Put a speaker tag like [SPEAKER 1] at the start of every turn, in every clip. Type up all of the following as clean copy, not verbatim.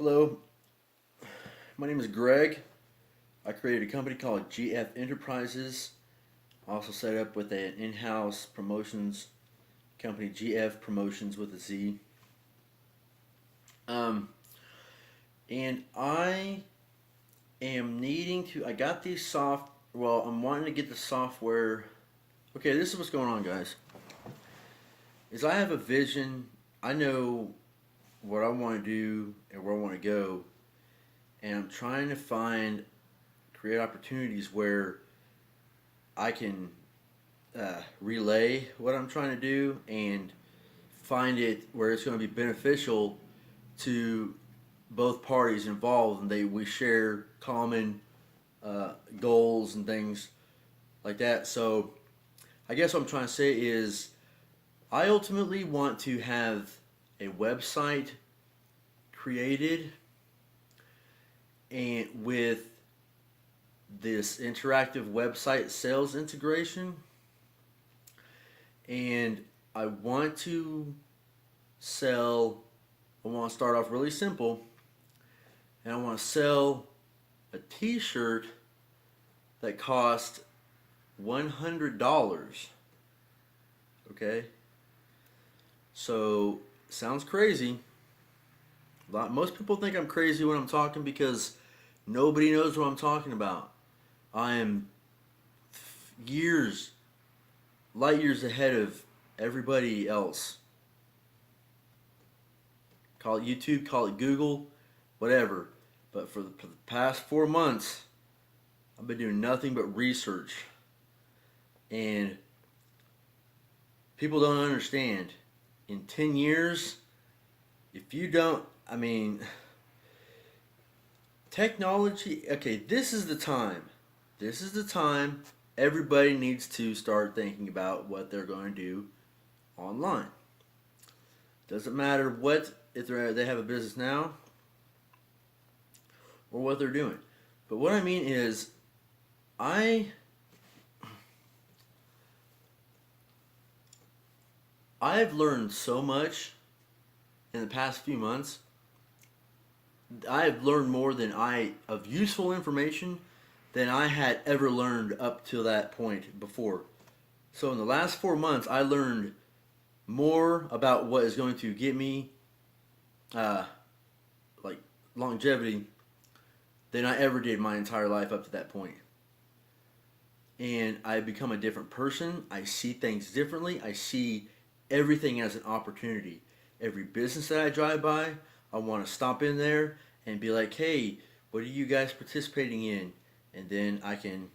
[SPEAKER 1] Hello, my name is Greg. I created a company called GF Enterprises. I also set up with an in-house promotions company, GF Promotions with a Z. Um, and I am needing to. I got these soft. Well, I'm wanting to get the software. Okay, this is what's going on, guys. Is I have a vision. I know what I want to do and where I want to go, and I'm trying to create opportunities where I can relay what I'm trying to do and find it where it's going to be beneficial to both parties involved, and we share common goals and things like that. So I guess what I'm trying to say is I ultimately want to have a website created and with this interactive website sales integration, and I want to sell. I want to start off really simple, and I want to sell a T-shirt that cost $100. Okay, so sounds crazy. Most people think I'm crazy when I'm talking because nobody knows what I'm talking about. I am years, light years ahead of everybody else. Call it YouTube, call it Google, whatever. But for the past 4 months, I've been doing nothing but research. And people don't understand. In 10 years, if you don't, I mean, technology, okay, this is the time. This is the time everybody needs to start thinking about what they're going to do online. Doesn't matter if they have a business now or what they're doing. But what I mean is, I've learned so much in the past few months. I've learned more of useful information than I had ever learned up to that point before. So in the last 4 months, I learned more about what is going to get me uh, like longevity than I ever did my entire life up to that point. And I've become a different person. I see things differently. I see everything as an opportunity. Every business that I drive by, I want to stop in there and be like, hey, what are you guys participating in? And then I can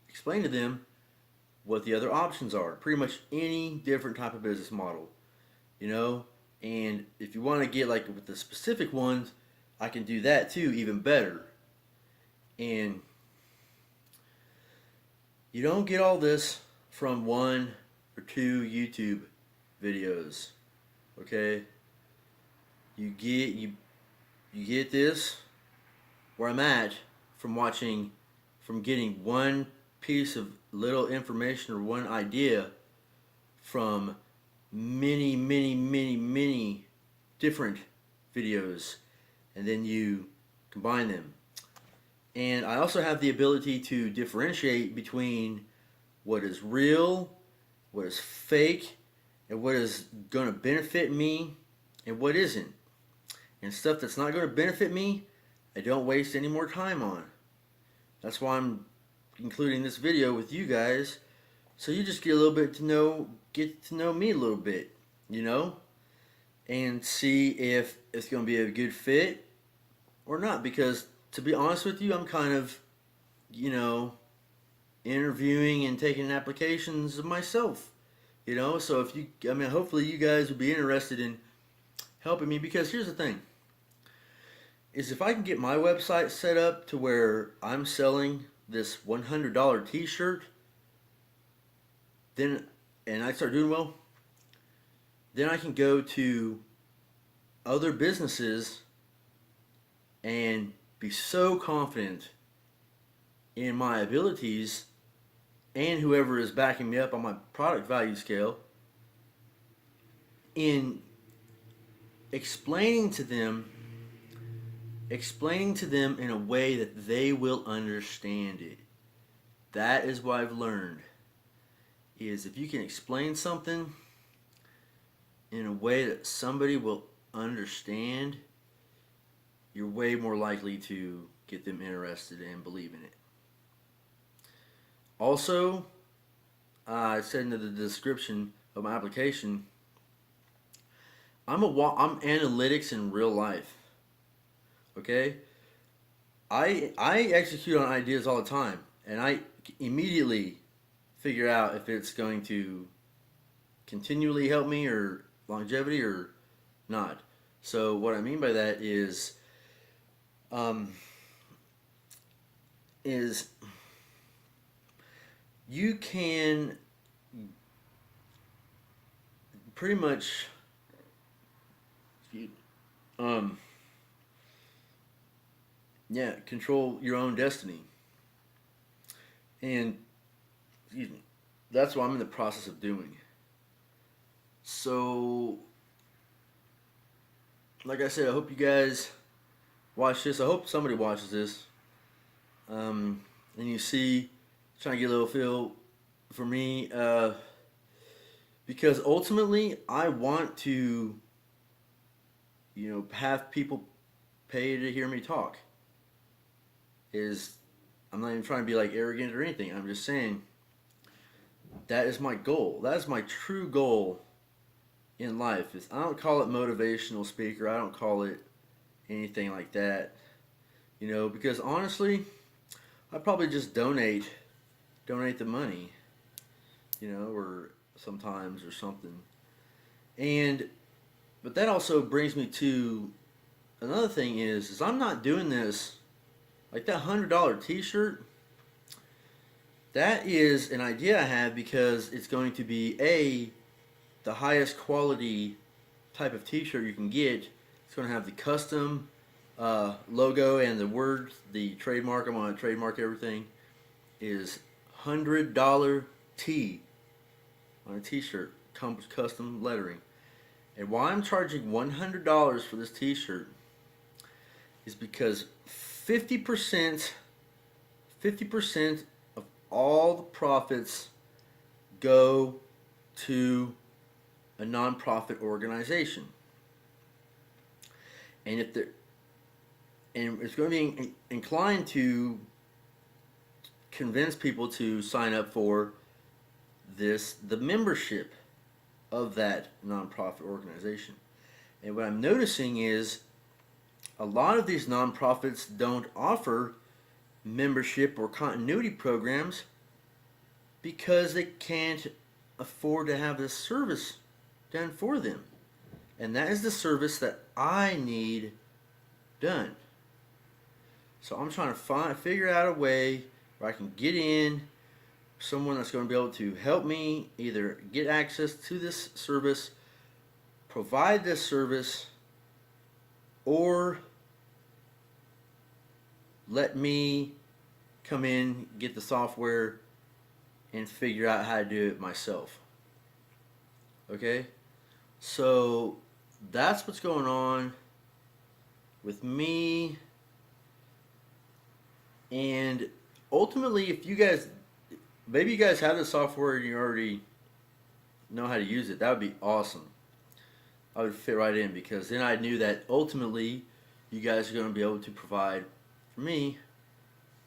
[SPEAKER 1] explain to them what the other options are. Pretty much any different type of business model, you know? And if you want to get like with the specific ones, I can do that too, even better. And you don't get all this from one or two YouTube videos, okay? You get this where I'm at from getting one piece of little information or one idea from many different videos, and then you combine them. And I also have the ability to differentiate between what is real, what is fake, and what is going to benefit me and what isn't. And stuff that's not going to benefit me, I don't waste any more time on. That's why I'm including this video with you guys, so you just get to know me a little bit, you know, and see if it's going to be a good fit or not. Because to be honest with you, I'm kind of, you know, interviewing and taking applications of myself, you know. So hopefully you guys will be interested in helping me, because here's the thing. Is if I can get my website set up to where I'm selling this $100 t-shirt, then, and I start doing well, then I can go to other businesses and be so confident in my abilities and whoever is backing me up on my product value scale in explaining to them in a way that they will understand it. That is what I've learned, is if you can explain something in a way that somebody will understand, you're way more likely to get them interested and believe in it. Also, I said in the description of my application, I'm analytics in real life. Okay, I execute on ideas all the time, and I immediately figure out if it's going to continually help me or longevity or not. So what I mean by that um, is you can pretty much um, control your own destiny, and that's what I'm in the process of doing. So, like I said, I hope you guys watch this. I hope somebody watches this, and you see, trying to get a little feel for me, because ultimately I want to, have people pay to hear me talk. Is I'm not even trying to be like arrogant or anything. I'm just saying that is my goal. That is my true goal in life. Is I don't call it motivational speaker. I don't call it anything like that. Because honestly, I probably just donate the money, or sometimes or something. And but that also brings me to another thing is I'm not doing this like that $100 T-shirt. That is an idea I have because it's going to be the highest quality type of T-shirt you can get. It's going to have the custom logo and the words, the trademark. I'm going to trademark everything. Is $100 T on a T-shirt, comes custom lettering. And why I'm charging $100 for this T-shirt is because 50% of all the profits go to a nonprofit organization, and it's going to be inclined to convince people to sign up for the membership of that nonprofit organization. And what I'm noticing is a lot of these nonprofits don't offer membership or continuity programs because they can't afford to have this service done for them. And that is the service that I need done. So I'm trying to figure out a way where I can get in, someone that's going to be able to help me either get access to this service, provide this service, or let me come in, get the software, and figure out how to do it myself. Okay? So that's what's going on with me. And ultimately, if you guys, maybe you guys have the software and you already know how to use it, that would be awesome. I would fit right in because then I knew that ultimately you guys are going to be able to provide for me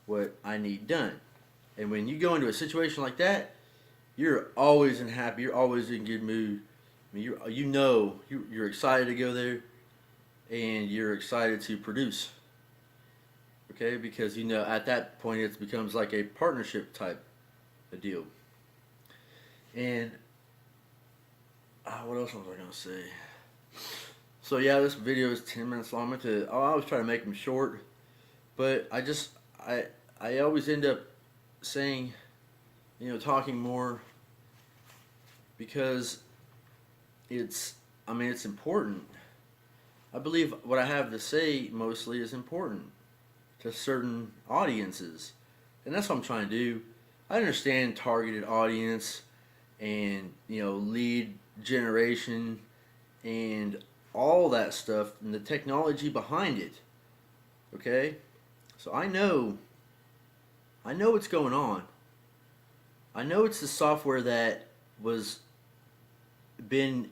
[SPEAKER 1] what I need done. And when you go into a situation like that, you're always in happy, you're always in good mood. I mean, you're excited to go there and you're excited to produce. Okay, because at that point it becomes like a partnership type of deal. And what else was I gonna say? So yeah, this video is 10 minutes long. I always try to make them short, but I always end up saying, talking more because it's important. I believe what I have to say mostly is important to certain audiences, and that's what I'm trying to do. I understand targeted audience and lead generation and all that stuff and the technology behind it. Okay? So I know what's going on. I know it's the software that was been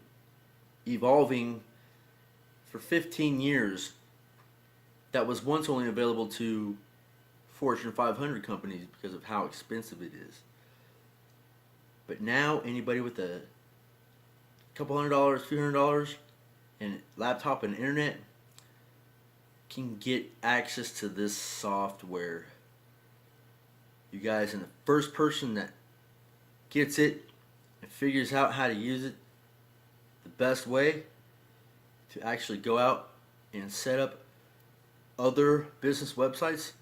[SPEAKER 1] evolving for 15 years that was once only available to Fortune 500 companies because of how expensive it is. But now anybody with a couple $100, few $100, and laptop and internet can get access to this software. You guys, and the first person that gets it and figures out how to use it the best way to actually go out and set up other business websites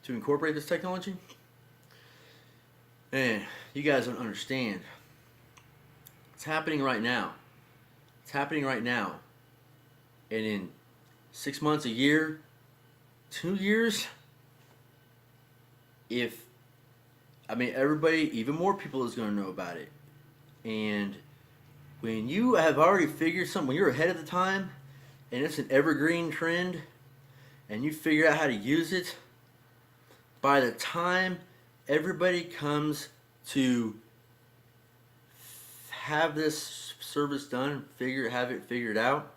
[SPEAKER 1] to incorporate this technology. And you guys don't understand. It's happening right now. It's happening right now. And in 6 months, a year, 2 years, everybody, even more people is going to know about it. And when you have already figured something, when you're ahead of the time, and it's an evergreen trend, and you figure out how to use it, by the time everybody comes to have this service done, have it figured out,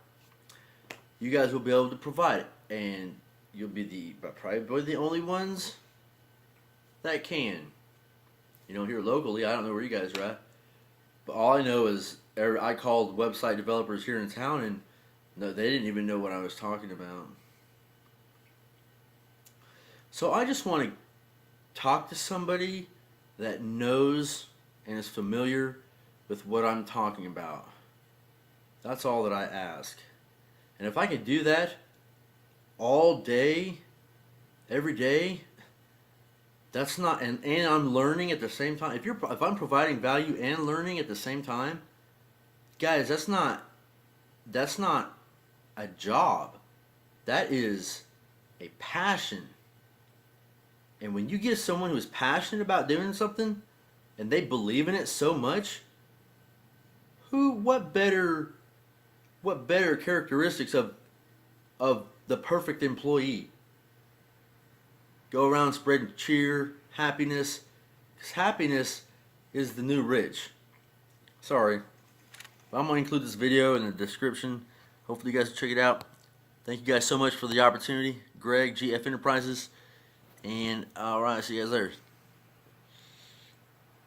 [SPEAKER 1] you guys will be able to provide it, and you'll be probably the only ones that can. Here locally, I don't know where you guys are at, but all I know is I called website developers here in town, and no, they didn't even know what I was talking about. So I just want to talk to somebody that knows and is familiar with what I'm talking about. That's all that I ask. And if I could do that all day, every day, that's not, and I'm learning at the same time. If I'm providing value and learning at the same time, guys, that's not a job. That is a passion. And when you get someone who's passionate about doing something and they believe in it so much, what better characteristics of the perfect employee? Go around spreading cheer, happiness, because happiness is the new rich. Sorry, but I'm going to include this video in the description. Hopefully you guys will check it out. Thank you guys so much for the opportunity. Greg, GF Enterprises. And alright, see you guys later.